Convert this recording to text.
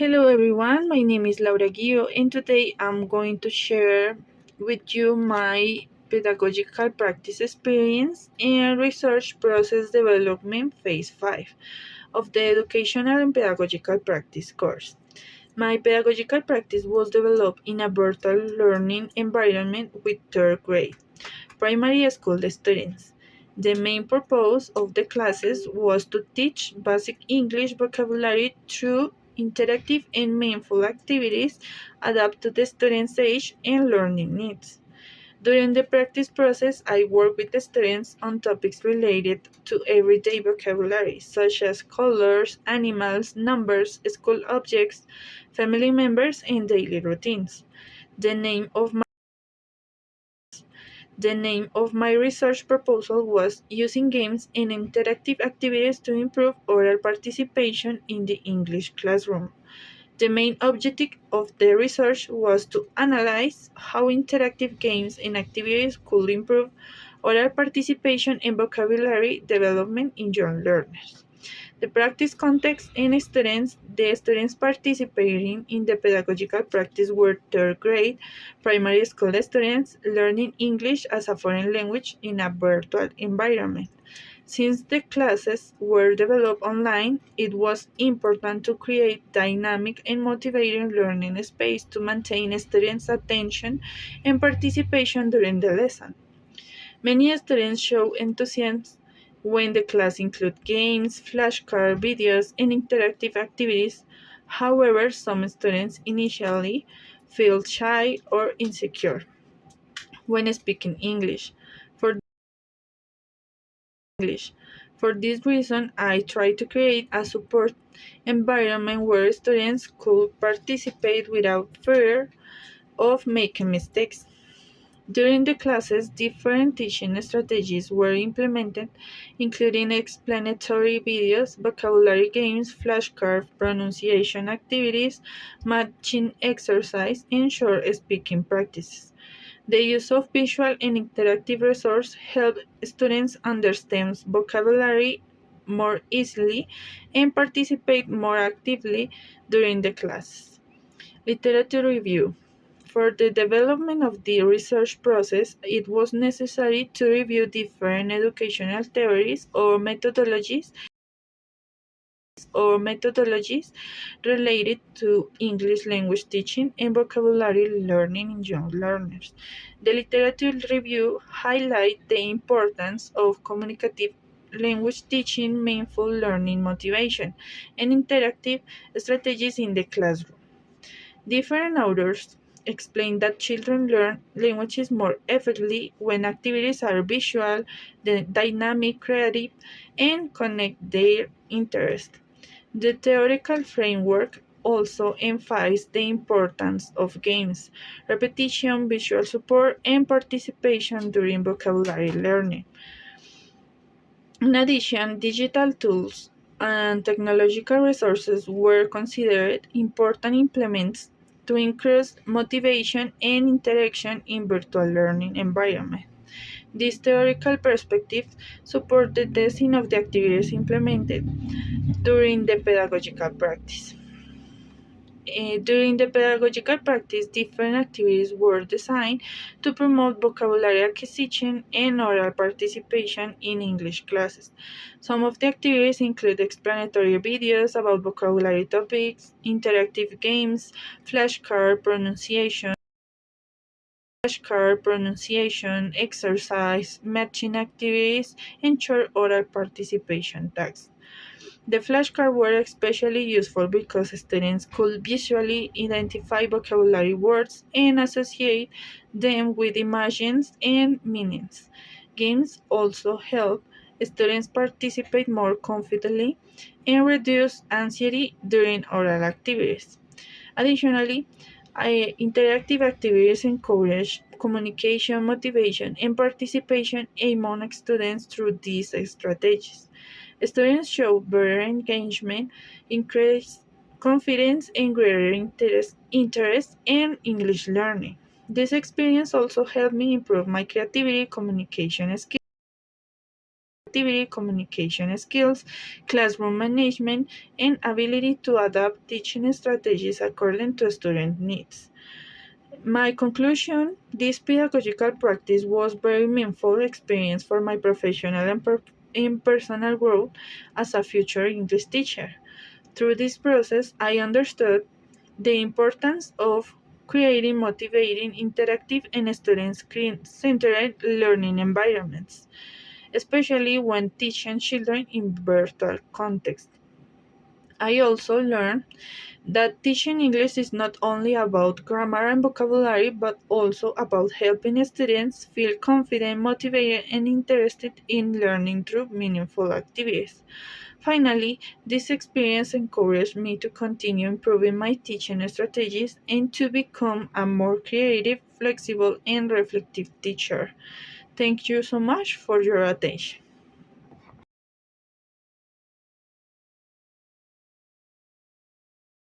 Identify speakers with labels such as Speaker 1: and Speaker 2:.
Speaker 1: Hello everyone, my name is Laura Guio and today I'm going to share with you my pedagogical practice experience and research process development phase 5 of the educational and pedagogical practice course. My pedagogical practice was developed in a virtual learning environment with third grade primary school students. The main purpose of the classes was to teach basic English vocabulary through interactive and meaningful activities adapted to the students' age and learning needs. During the practice process, I work with the students on topics related to everyday vocabulary, such as colors, animals, numbers, school objects, family members, and daily routines. The name of my The name of my research proposal was Using Games and Interactive Activities to Improve Oral Participation in the English Classroom. The main objective of the research was to analyze how interactive games and activities could improve oral participation and vocabulary development in young learners. The practice context and the students participating in the pedagogical practice were third grade primary school students learning English as a foreign language in a virtual environment. Since the classes were developed online, it was important to create dynamic and motivating learning space to maintain students' attention and participation during the lesson. Many students show enthusiasm when the class includes games, flashcard videos, and interactive activities. However, some students initially feel shy or insecure when speaking English. For English. For this reason, I try to create a support environment where students could participate without fear of making mistakes. During the classes, different teaching strategies were implemented, including explanatory videos, vocabulary games, flashcards, pronunciation activities, matching exercise, and short speaking practices. The use of visual and interactive resources help students understand vocabulary more easily and participate more actively during the classes. Literature review. For the development of the research process, it was necessary to review different educational theories or methodologies related to English language teaching and vocabulary learning in young learners. The literature review highlights the importance of communicative language teaching, meaningful learning motivation, and interactive strategies in the classroom. Different authors explain that children learn languages more effectively when activities are visual, dynamic, creative, and connect their interest. The theoretical framework also emphasizes the importance of games, repetition, visual support, and participation during vocabulary learning. In addition, digital tools and technological resources were considered important implements to increase motivation and interaction in virtual learning environments. These theoretical perspectives support the design of the activities implemented during the pedagogical practice. During the pedagogical practice, different activities were designed to promote vocabulary acquisition and oral participation in English classes. Some of the activities include explanatory videos about vocabulary topics, interactive games, flashcard pronunciation exercise, matching activities, and short oral participation tasks. The flashcards were especially useful because students could visually identify vocabulary words and associate them with images and meanings. Games also help students participate more confidently and reduce anxiety during oral activities. Additionally, interactive activities encourage communication, motivation, and participation among students through these strategies. Students show better engagement, increased confidence, and greater interest in English learning. This experience also helped me improve my creativity, communication skills, activity, communication skills, classroom management, and ability to adapt teaching strategies according to student needs. My conclusion, this pedagogical practice was very meaningful experience for my professional and personal growth as a future English teacher. Through this process, I understood the importance of creating motivating, interactive, and student-centered learning environments, especially when teaching children in virtual context. I also learned that teaching English is not only about grammar and vocabulary, but also about helping students feel confident, motivated, and interested in learning through meaningful activities. Finally, this experience encouraged me to continue improving my teaching strategies and to become a more creative, flexible, and reflective teacher. Thank you so much for your attention.